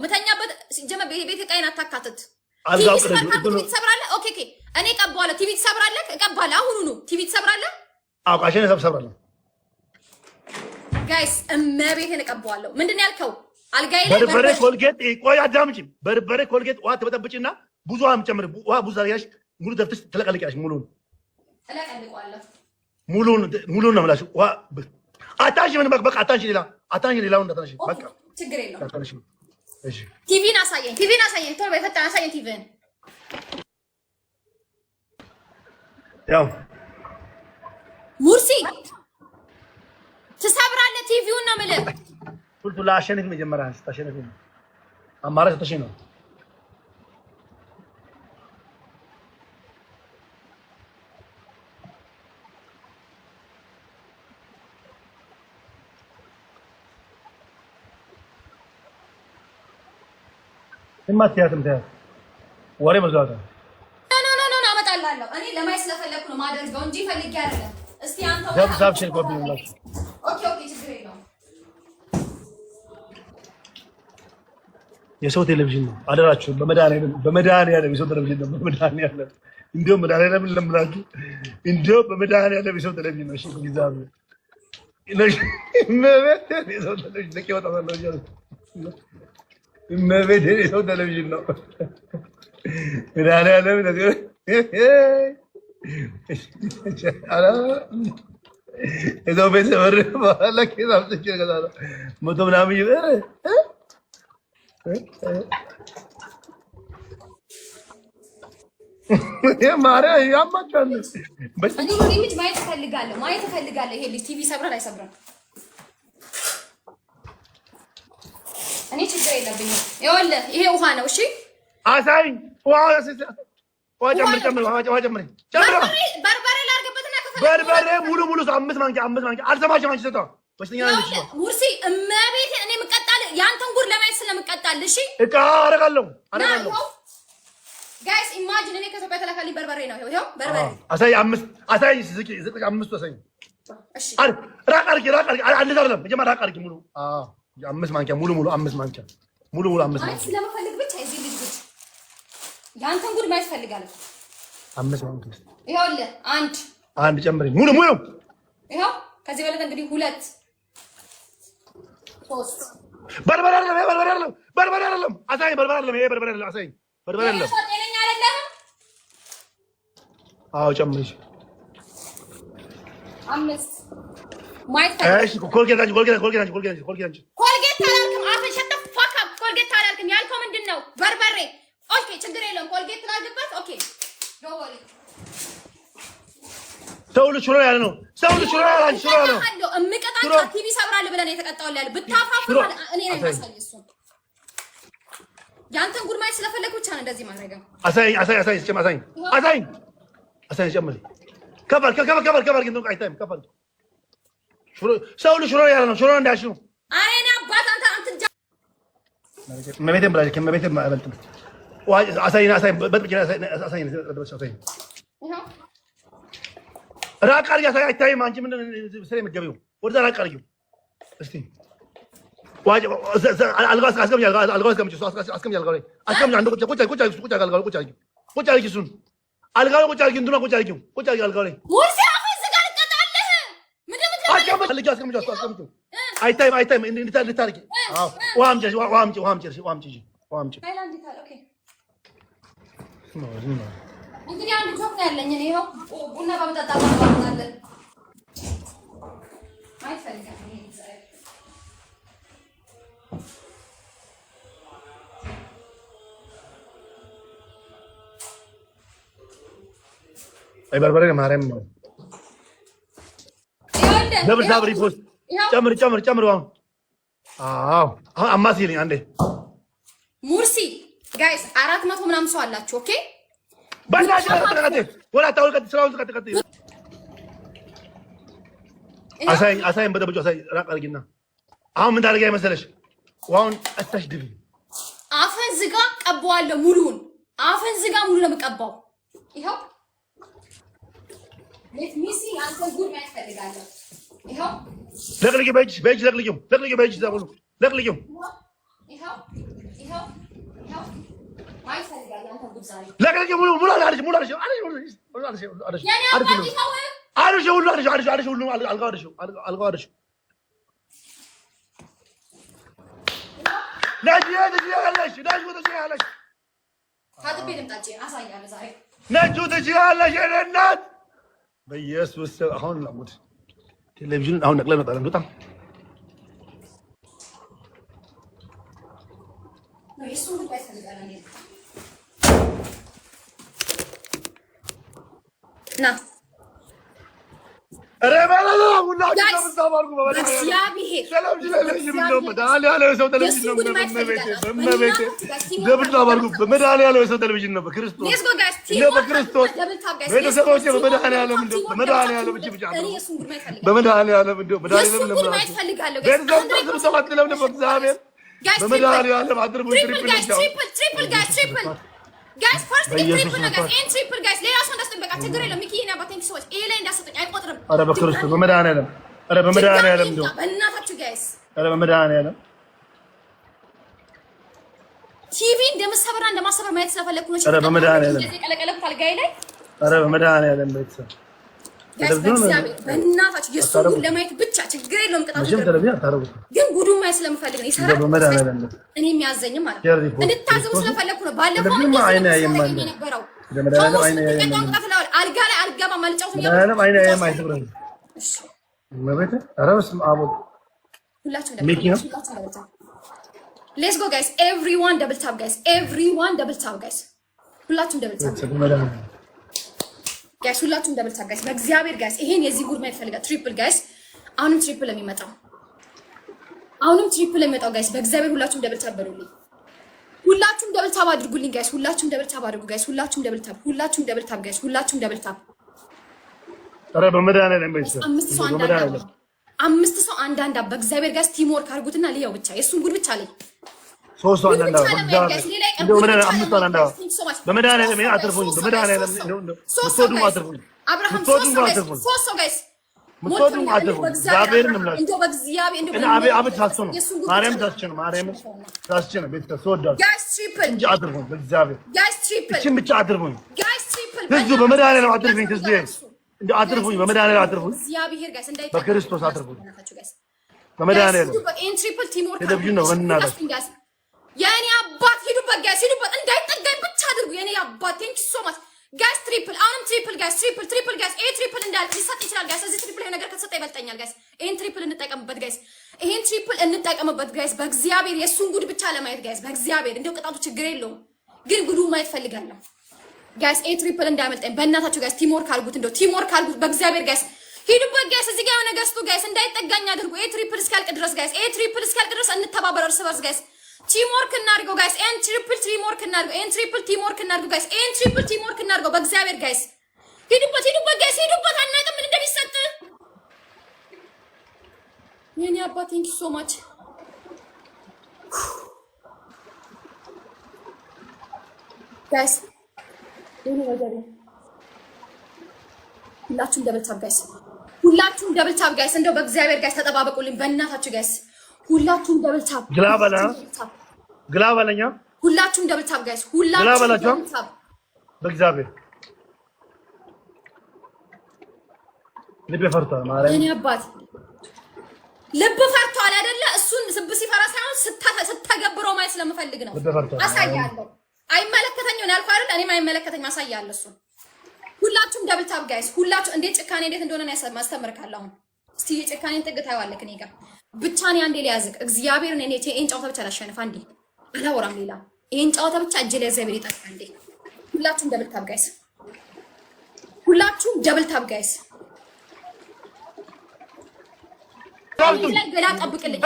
መተኛበት ሲጀመር ቤት ቃይና ታካተት አልጋው ቲቪ ትሰብራለህ። ኦኬ እኔ ቀባዋለሁ። ቲቪ ትሰብራለህ። እቀባለሁ። አሁኑ ነው ቲቪ ትሰብራለህ። አቋሽን ሰብሰብራለሁ። ጋይስ እመቤቴን እቀባዋለሁ። ምንድን ነው ያልከው? አልጋይ ላይ በርበሬ ኮልጌት ቆይ አዳምጪ። በርበሬ ኮልጌት ውሃ ትበጠብጪና ብዙ ውሃ የምጨምር ውሃ ብዙ አድርጋሽ ሙሉ ደፍተሽ ትለቀልቂያለሽ። ሙሉን እለቀልቀዋለሁ። ሙሉን ነው የምላችሁ። ውሃ አታንሺ። ምን በቃ አታንሺ። ሌላውን እንዳታንሺ። በቃ ችግር የለውም። አታንሺ። እሺ ቲቪን አሳየኝ። ቶሎ በይ ፈጣን አሳየኝ ቲቪን። ያው ሙርሲ ትሰብራለህ ቲቪውን ነው የምልህ። ሁሉ ለአሸንፍ መጀመሪያ ስታሸንፍ አማራጭ ተሽ ነው። እማትያትም ታያ ወሬ መዛታ ኖ አመጣልሃለሁ። እኔ ለማየት ስለፈለኩ ነው ማደርገው እንጂ ፈልጌ አይደለም። እስቲ አንተ ገብሳብሽን ኮፒ ነው። ኦኬ ችግር የለውም። የሰው ቴሌቪዥን ነው አደራችሁ። በመድኃኒዓለም የሰው ቴሌቪዥን ነው። በመድኃኒዓለም እንደው መድኃኒዓለም ለምላችሁ እንደው በመድኃኒዓለም የሰው ቴሌቪዥን ነው። እሺ ይዛሉ እመቤቴ የሰው ቴሌቪዥን ለቄ ወጣታለሁ ይላል። እመቤቴ የሰው ቴሌቪዥን ነው። መድኃኒዓለም ነገር የሰው ቤት ሰበር በኋላ ኬዛም ትችል ገዛላ መቶ ምናምን ይበረ ማርያ ያማቻል። እኔ ልጅ ማየት እፈልጋለሁ። ይሄ ልጅ ቲቪ ሰብራል አይሰብርም? እኔ ችግር የለብኝም። ይኸውልህ ይሄ ውሃ ነው። እሺ አሳይ ውሃ ጨምር። በርበሬ ላድርግበትና በርበሬ ሙሉ 5 ማንኪያ አልሰማሽም አንቺ ሴቷ በሽተኛ ነሽ። ሙርሲ እመቤቴን እኔ የምቀጣልህ ያንተን ጉድ ለማየት ስለምቀጣልህ። እሺ እቃ አደርጋለሁ። ጋይስ ኢማጂን እኔ ከኢትዮጵያ ተላካልኝ በርበሬ ነው። ይኸው በርበሬ አሳይ 5 አሳይ። እሺ ራቅ አድርጊ አንድ አይደለም መጀመሪያ ራቅ አድርጊ። ሙሉ 5 ማንኪያ ሙሉ 5 ማንኪያ ሙሉ 5 ማንኪያ ስለምፈልግ ብቻ እዚህ ልጅ ጉድ ያንተን ጉድ ማየት እፈልጋለሁ። 5 ማንኪያ ይኸውልህ አንድ ጨምሪ ሙሉ ይኸው ከዚህ በለጠ እንግዲህ 2 3 በርበሬ አይደለም አሳይ። በርበሬ አይደለም አሳይ። በርበሬ አይደለም። ጤነኛ አይደለም። አዎ ጨምሪ። 5 ማይታ እሺ ኮልጌት አላልክም። አፈ ሸት ፋካ ኮልጌት አላልክም። ያልከው ምንድን ነው? በርበሬ። ኦኬ ችግር የለውም። ኮልጌት ላድርግበት። ኦኬ ዶንት ወሪ። ሰው ልጅ ሽሮ ያለ ነው። እምቀጣጫ ቲቪ ሰብራል ብለን የተቀጣው ያለ ብታፋፍ እኔ ነኝ ማሳይ። እሱ ያንተን ጉድ ማየት ስለፈለኩ ብቻ ነው እንደዚህ ማድረግ። አሳይ ጨምሪ። ከበር ግን ነው አይታይም። ከበር ሰው ልጅ ሽሮ ያለ ነው። ሽሮ እንዳልሽ ነው። እኔ አባት አንተ መቤቴን ብላሽ ከመቤቴን ማበልጥ አሳይ በጥብጭ አሳይ ራቅ አድርጊ። አሳይ አይታይም። አንቺ ምን ስለ የምትገቢው ወደዛ ራቅ አድርጊው እስቲ። አልጋ አስቀምጪ። አንድ ቁጭ አድርጊ እሱን አልጋው ላይ ቁጭ አድርጊ። እንትኗ ቁጭ አድርጊው አልጋው ላይ ሙርሲ አፈን ዝጋ ልቀጣልህ። ምንድን ነው አስቀምጪው። አይታይም። እንድታርጊ ውሃ አምጪ። እንግዲህ አንድ ጆክ ነው ያለኝ እኔ። ይኸው ቡና በመጠጣ ታባታለን። አይፈልጋም ይሄ ይዘራል። በርበሬ ማርያም ነው። ደብል ሳብሪ ፖስት ጨምር። አዎ አማሲልኝ አንዴ። ሙርሲ ጋይስ 400 ምናምን ሰው አላችሁ። ኦኬ ባላሽ ወላ ታውልቀት ስራውን ተቀጥቀጥ። አሳይን በደብጆ አሳይ። ራቅ አድርጊና አሁን ምን ታደርጊ መሰለሽ? ውሃውን አታሽ ድቢ። አፈን ዝጋ ቀባዋለሁ። ሙሉውን አፈን ዝጋ። ሙሉ ነው የምቀባው። ይኸው ሌት ሚ ሲ አንተ ጉድ ማየት ፈልጋለሁ። ይኸው ለቅልቂ በእጅ ለቅልቂው ዘቡሉ ለቅልቂው ይኸው لكن مو لا عارش عارش لا هذا بيدم تاجي أصلاً يعني زاي نجود جيالا جنات بيسوس هون لمود تلفزيون هون نقلنا طالع نطلع يسوون بس هذا نعم لا والله بس يا بيه سلام جلال مدالي على يسوي تلفزيون ما بيتي دبل تاباركو مدالي على يسوي تلفزيون بكريستوس Let's go guys لا بكريستوس دبل تاب guys بيتو سبوتي مدالي على من مدالي على بجيب جعل أنا يسون ما يفلق بمدالي على من مدالي يسون ما يفلق قال له بيتو سبوتي لو نبغى زامل بمدالي على بعد triple guys guys first triple guys ليه عشان بس تقدر لو ميكي هنا بتنك سويت إيه لين داستك أي قطر أنا بكريستوس بمدالي على أنا بمدالي على من بناتك guys أنا بمدالي على تيفين دم الصبر عند ما صبر ما يتصرف لك كل أنا بمدالي على قلب طال جاي لك أنا بمدالي على بيتسا guys بناتك يسون لما يتبتش تقدر لهم قطع مجمع تلفزيون تعرف ግን ጉዱ ማይ ስለምፈልግ ነው ይሰራል እኔ የሚያዘኝ ማለት ነው እንድታዘቡ ስለፈለኩ ነው ባለፈው ምን አይነ የማን ነበረው ለመዳለም አይነ የማን አልጋ ላይ አልገባ ማልጫው ለመዳለም አይነ የማን ትብረን እሺ መቤት አረብስ አቦል ሁላችሁ ሚኪ ነው ሌትስ ጎ ጋይስ ኤቭሪዋን ደብል ታፕ ጋይስ ኤቭሪዋን ደብል ታፕ ጋይስ ሁላችሁም ደብል ታፕ ጋይስ ሁላችሁም ደብል ታፕ ጋይስ በእግዚአብሔር ጋይስ ይሄን የዚህ ጉድ ማይ ፈልጋ ትሪፕል ጋይስ አሁንም ትሪፕል የሚመጣው ጋይስ በእግዚአብሔር ሁላችሁም ደብል ታፕ በሉልኝ ሁላችሁም ደብል ታፕ አድርጉልኝ ጋይስ ሁላችሁም ደብል ታፕ አድርጉ ጋይስ ሁላችሁም ደብል ታፕ ጋይስ ሁላችሁም ደብል ታፕ ኧረ በመድኃኒዓለም በይስ አምስት ሰው አንዳንድ በእግዚአብሔር ጋይስ ቲም ወርክ አድርጉትና ልየው ብቻ የሱን ጉድ ብቻ ላይ ሶስት ሰው አንዳንድ እንደው መድኃኒዓለም አምስት ሰው አንዳንድ በመድኃኒዓለም አትርፉኝ በመድኃኒዓለም ሶስት ሰው አትርፉኝ አብርሃም ሶስት ሰው ጋይስ ምትወዱ አድርጉ እግዚአብሔር እንምላችሁ እንደው በእግዚአብሔር እንደው እና አቤት ታስቶ ነው ማርያም ታስቸ ነው ቤት ተወዳጅ ጋይስ ትሪፕል እንጂ አድርጉ በእግዚአብሔር ጋይስ ትሪፕል እቺ ብቻ አድርጉ ጋይስ ትሪፕል ህዝቡ በመድኃኒዓለም አድርጉኝ ህዝቡ እንደው አድርጉኝ በመድኃኒዓለም አድርጉኝ እግዚአብሔር ጋይስ እንዳይታ በክርስቶስ አድርጉኝ በመድኃኒዓለም ኢን ትሪፕል ቲም ወርክ ቴሌቪዥን ነው በእናትህ የኔ አባት ሂዱበት ጋይስ ሂዱበት እንዳይጠጋኝ ብቻ አድርጉ የኔ አባት ቴንክ ዩ ሶ ማች ጋይስ ትሪፕል አሁንም ትሪፕል ጋይስ ትሪፕል ጋይስ ኤ ትሪፕል እንዳል ሊሰጥ ይችላል ጋይስ እዚህ ትሪፕል ነገር ከተሰጠ ይበልጠኛል ጋይስ ይሄን ትሪፕል እንጠቀምበት ጋይስ ይሄን ትሪፕል እንጠቀምበት ጋይስ በእግዚአብሔር የሱን ጉድ ብቻ ለማየት ጋይስ በእግዚአብሔር እንደው ቅጣቱ ችግር የለውም ግን ጉዱ ማየት ፈልጋለሁ ጋይስ ኤ ትሪፕል እንዳያመልጠኝ በእናታችሁ ጋይስ ቲም ወርክ አድርጉት እንደው ቲም ወርክ አድርጉት በእግዚአብሔር ጋይስ ሂዱበት ጋይስ እዚህ ጋር ነገር ስጡ ጋይስ እንዳይጠጋኝ አድርጉ ኤ ትሪፕል እስካልቅ ድረስ ጋይስ ኤ ትሪፕል እስካልቅ ድረስ እንተባበር እርስ በርስ ጋይስ ቲም ወርክ እናድርገው ጋይስ ኤን ትሪፕል ቲም ወርክ እናድርገው ኤን ትሪፕል ቲም ወርክ እናድርገው ጋይስ ኤን ትሪፕል ቲም ወርክ እናድርገው በእግዚአብሔር ጋይስ ሂዱበት ጋይስ ሂዱበት አናውቅም ምን እንደሚሰጥ የኔ አባት ቴንክ ዩ ሶ ማች ጋይስ የኔ ነገር ሁላችሁም ደብል ታፕ ጋይስ እንደው በእግዚአብሔር ጋይስ ተጠባበቁልኝ በእናታችሁ ጋይስ ሁላችሁም ደብል ታፕ ግላበለኛ ሁላችሁም ደብል ታፕ ጋይስ ሁላችሁም ደብል ታፕ በእግዚአብሔር ልብ ፈርቷል ማለት እኔ አባት ልብ ፈርቷል አይደለ እሱን ስብ ሲፈራ ሳይሆን ስታገብረው ማየት ስለምፈልግ ነው አሳያለሁ አይመለከተኝም ያልኩ አይደል እኔም አይመለከተኝም አሳያለሁ እሱ ሁላችሁም ደብል ታፕ ጋይስ ሁላችሁ እንዴት ጭካኔ እንዴት እንደሆነ ማስተምርካለሁ አሁን እስቲ የጭካኔን ጥግ ታይዋለህ እኔ ጋር ብቻኔ አንዴ ሊያዝቅ እግዚአብሔርን እኔ ይሄን ጨዋታ ብቻ ላሸንፍ አንዴ አላወራም ሌላ ይሄን ጨዋታ ብቻ እጄ ላይ እግዚአብሔር ይጣል አንዴ ሁላችሁም ደብል ታፕ ጋይስ ገላ ጠብቅልኝ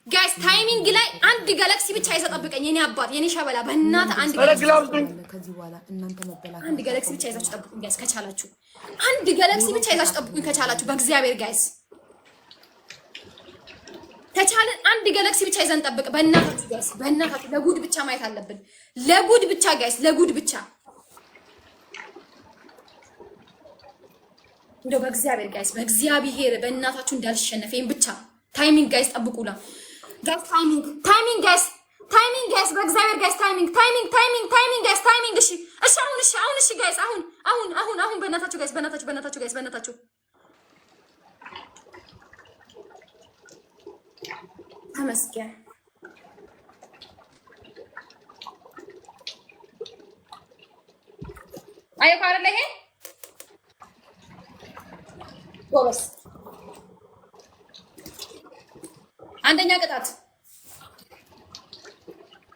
ጋይስ ታይሚንግ ላይ አንድ ጋላክሲ ብቻ ይዘጠብቀኝ የኔ አባት የኔ ሸበላ በእናትህ አንድ ጋላክሲ ብቻ ይዛችሁ ጠብቁኝ ጋይስ ከቻላችሁ አንድ ጋላክሲ ብቻ ይዛችሁ ጠብቁኝ ከቻላችሁ በእግዚአብሔር ጋይስ ተቻለን አንድ ጋላክሲ ብቻ ይዘን ጠብቅ በእናታችሁ ጋይስ በእናታችሁ ለጉድ ብቻ ማየት አለብን ለጉድ ብቻ ጋይስ ለጉድ ብቻ እንደው በእግዚአብሔር ጋይስ በእግዚአብሔር በእናታችሁ እንዳልሸነፍ ይሄን ብቻ ታይሚንግ ጋይስ ጠብቁላ ጋይስ ታይሚንግ ጋይስ ጋይስ ታይሚንግ ጋይስ ታይሚንግ። እሺ አሁን ጋይስ አሁን በእናታችሁ ጋይስ በእናታችሁ ተመስገን። አየሁ አይደለ ይሄ ጎበስ። አንደኛ ቅጣት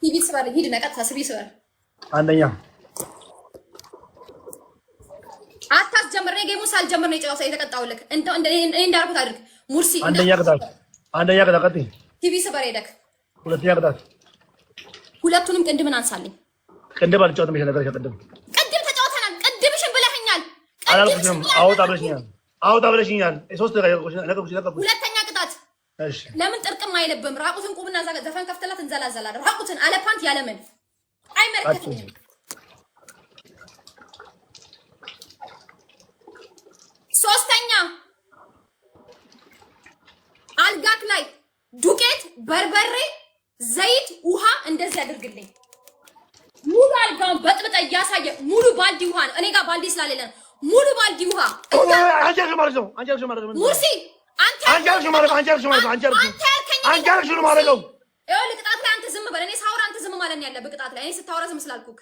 ቲቪ ስበር ሂድ ነቀጥታ ስቢ ስበር። አንደኛ አታስጀምር። እኔ ጌሙን ሳልጀምር ነው የተቀጣሁልህ። እኔ እንዳልኩት አድርግ ሙርሲ። አንደኛ ቅጣት ቀጥይ። ቲቪ ስበር ሄደክ። ሁለተኛ ቅጣት ሁለቱንም ቅንድምን አንሳልኝ። ቅንድም አልጫወትም። ይሄ ነገር ቅድም ተጫውተናል። ቅንድምሽን ብለኸኛል። አላልኩሽም? አውጣ ብለሽኛል። ሶስት ነገሮች። ሁለተኛ ቅጣት እሺ። ለምን ጥርቅም አይለብም? ራቁትን ቁምና ዘፈን ከፍተላት እንዘላዘላለን። ራቁትን አለ ፓንት ያለምን አይመለከትም። ሶስተኛ አልጋክ ላይ ዱቄት፣ በርበሬ፣ ዘይት፣ ውሃ እንደዚህ አድርግልኝ። ሙሉ አልጋውን በጥብጠ እያሳየ ሙሉ ባልዲ ውሃ ነው። እኔ ጋር ባልዲ ስላሌለ ሙሉ ባልዲ ውሃ ሙርሲ ቅጣት ላይ አንተ ዝም በል። እኔ ሳወራ አንተ ዝም ማለት ነው ያለብህ። ቅጣት ላይ እኔ ስታወራ ዝም ስላልኩህ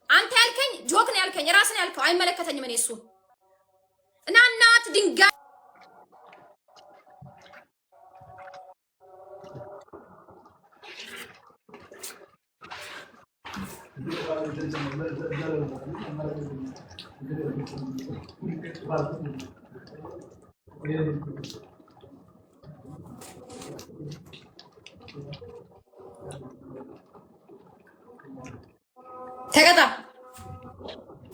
አንተ ያልከኝ ጆክ ነው ያልከኝ፣ ራስን ያልከው አይመለከተኝም። እኔ እሱን እና እናት ድንጋይ ተቀጣ።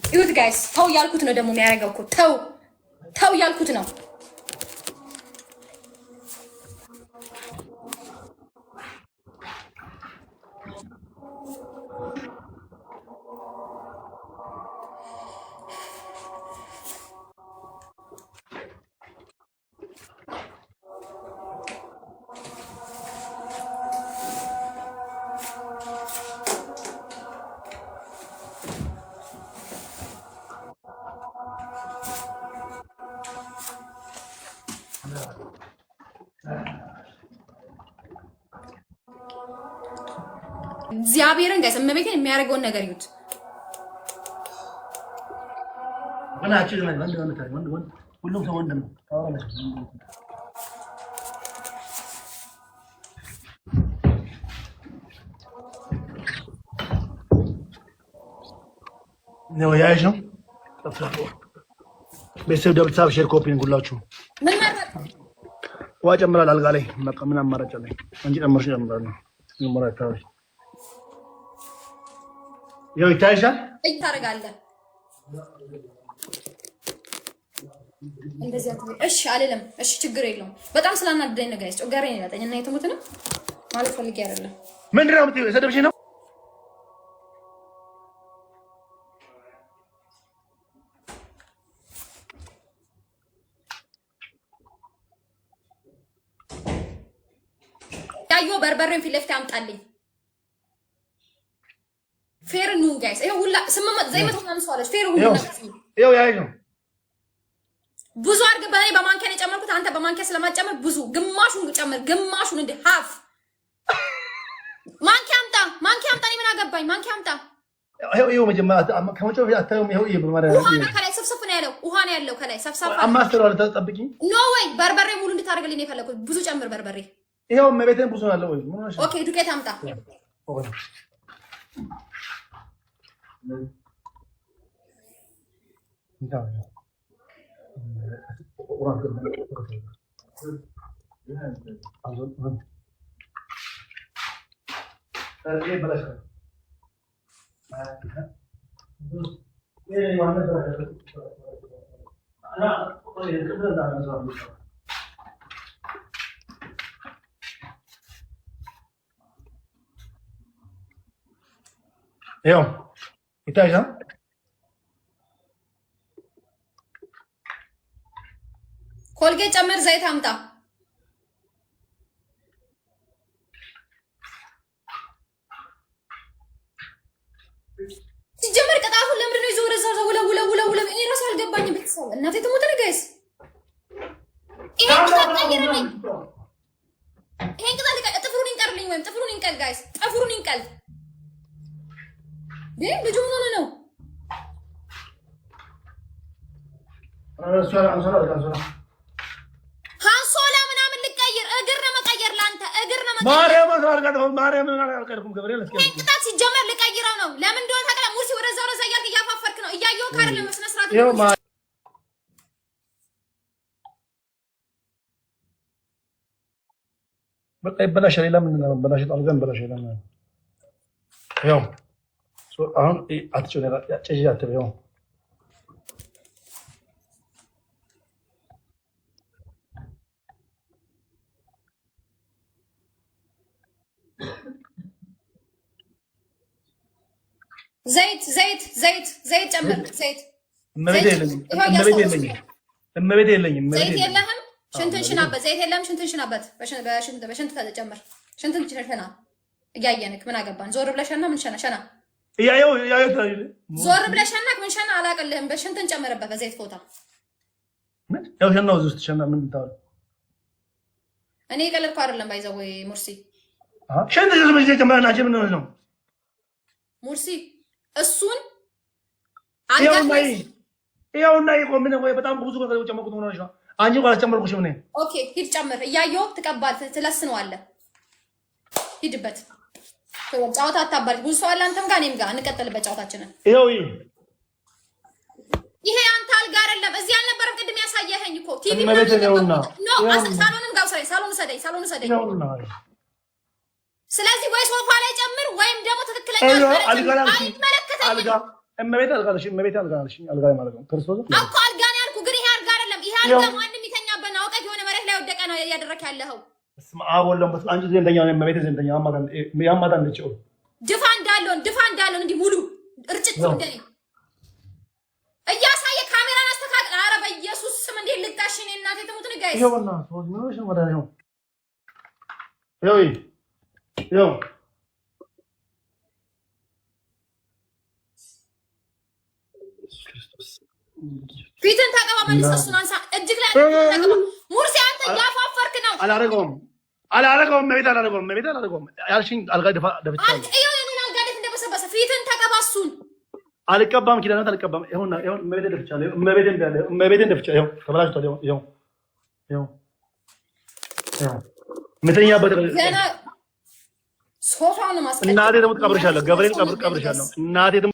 ይሁት ጋይስ ተው ያልኩት ነው ደግሞ የሚያደርገው እኮ ተው ያልኩት ነው። እግዚአብሔርን ጋይስ እመቤቴን የሚያደርገውን ነገር ይዩት። ሁሉም ሰው ወንድ ነው። ነው ያይሽ ነው። ቤተሰብ ደብተር ሼር ኮፒን ሁላችሁ ምን ማለት ዋ ጨምራል። አልጋ ላይ ምን አማራጭ አለኝ? አንቺ ጨምርሽ ጨምራለሁ። ይሞራታው ይኸው ይታይሻል። ታደርጋለህ እንደዚህ አትበይ። እሺ አልልም። እሺ ችግር የለውም። በጣም ስላናደደኝ ነው ጋይስ። ጮጋሬን ያለጠኝ እና የተሙት ነው ማለት ፈልጌ አይደለም። ምንድን ነው የምትይው? ሰደብሽ ነው ያዮ በርበሬን ፊት ለፊት አምጣልኝ። ፌር ኑ ጋይስ። ይሄ ሁላ ስምመት ዘይመት ምናምን ሰው አለሽ። ፌር ሁሉ ነገር ይኸው ያይሽ ነው። ብዙ አድርገህ በእኔ በማንኪያ ነው የጨመርኩት። አንተ በማንኪያ ስለማጨመር ብዙ ግማሹን ጨምር። ግማሹን እንደ ሀፍ ማንኪያ አምጣ። እኔ ምን አገባኝ? ማንኪያ አምጣ። ይኸው መጀመሪያ ከመጨረሻ አታዩም? ይኸው ውሃ ነው ከላይ ሰፍሰፍ ነው ያለው። ውሃ ነው ያለው ከላይ ሰፍሰፍ። አማስተር አለ ተጠብቂ። ኖ ወይ በርበሬ ሙሉ እንድታደርግልኝ ነው የፈለኩት። ብዙ ጨምር በርበሬ። ይኸው መቤቴን ብዙ አለ ወይ? ኦኬ ዱቄት አምጣ። ይኸው ይታይሻል። ኮልጌት ጨምር። ዘይት አምጣ። አልገባኝም። ቤተሰብ እናቴ ትሞት ነው ጋይስ። ይሄን ቅጣት ቀይርልኝ። ይሄን ቅጣት ጥፍሩን ይንቀርልኝ ወይም ጥፍሩን ይንቀል ጋይስ። ጥፍሩን ይንቀል። ልጁ ምን ሆነ ነው? ሃንሶላ ምናምን ልቀይር። እግር ነው መቀየር ለአንተ እግር ነው መቀየር። ማርያም አልቀርኩም ገብርኤል እስኪ ይሄን ቅጣት ሲጀመር ልቀይረው ነው። ለምን እንደሆነ ታውቃለህ? ሙርሲ ወደዛ ወደዛ እያልክ እያፋፈርክ ነው። እያየሁህ አይደለም በስነ ስርዓት በቃ ይበላሻል። ሌላ ምንድን ነው በላሽት አልጋ ይበላሻል። ያው አሁን አትጮህ ያጨሽ አትበው። ዘይት ጨምር። ዘይት እመቤቴ የለኝም። ዘይት የለህም? ሽንትን ሽናበት። ዘይት የለህም? ሽንትን ሽናበት። በሽንት ጨምር። ሽንትን ሽና። እያየንክ ምን አገባን? ዞር ብለህ ሸና። ምን ሸና ሸና እያየው ዞር ብለህ ሸና። ምን ሸና አላቅልህም። በሽንትን ጨምርበት። በዘይት ፎታ ምን ያው ሸናው እዚህ ውስጥ ሸና ምን ታወራ? እኔ የቀለድኩ አይደለም። ባይዘው ወይ ሙርሲ ሽንት ዝም ብለህ ጨምረና ምን ነው ሙርሲ እሱን ይኸውና ምን ወይ በጣም ብዙ ነገር ጨመርኩት ነው ነው አንቺ ጋር ጨመርኩሽ ምን? ኦኬ ሂድ ጨምር። እያየሁ ትቀባል ትለስነዋለህ። ሂድበት። ጨዋታ አታባል። ብዙ ሰው አለ አንተም ጋር እኔም ጋር እንቀጥልበት ጨዋታችንን። ይሄ አንተ አልጋ አይደለም። እዚህ አልነበረም ቅድም ያሳየኸኝ እኮ ቲቪ ነው። ሳሎንም ጋር ሳሎን ሰደኝ። ስለዚህ ወይ ሶፋ ላይ ጨምር ወይም ደግሞ ትክክለኛ እመቤት አልጋለሽ አልጋ ማለት ነው። ክርስቶስ እኮ አልጋ ነው ያልኩህ፣ ግን ይሄ አልጋ አይደለም። ይሄ አልጋ ማንም ይተኛበት ነው። አውቀህ የሆነ መሬት ላይ ወደቀ ነው እያደረክ ያለኸው። እስማ አወለም በስ አንቺ ዘንደኛ ነው እመቤት ዘንደኛ ያማዳን ልጭ ድፋ እንዳለውን እንዲህ ሙሉ እርጭት እንደኔ እያሳየ ካሜራን አስተካክል። ኧረ በኢየሱስ ስም እንዴ ልጣሽ እኔ እናቴ ትሙት ንጋይ ይኸውና ሶዝ ነው ወዳኔ ነው ይኸው ፊትን ታቀባ መልስ። እሱን አንሳ እጅግ ላይ ታቀባ። ሙርሲ አንተ ያፋፈርክ ነው። አላረገውም እመቤት አላረገውም ያልሽኝ አልጋ ደፍቻለሁ። አንተ ይኸው የኔን አልጋ ደፍ እንደበሰበሰ ፊትን ታቀባ። እሱን አልቀባም ኪዳናት አልቀባም። ይኸውና እመቤት ደፍቻለሁ። እመቤቴን ደፍቻለሁ። ተበላሽቷል። ይኸው ምትኛበት ገና ሶፋውን ማስቀደም እናቴ ደግሞ ቀብርሻለሁ። ገብርኤል ቀብርሻለሁ። እናቴ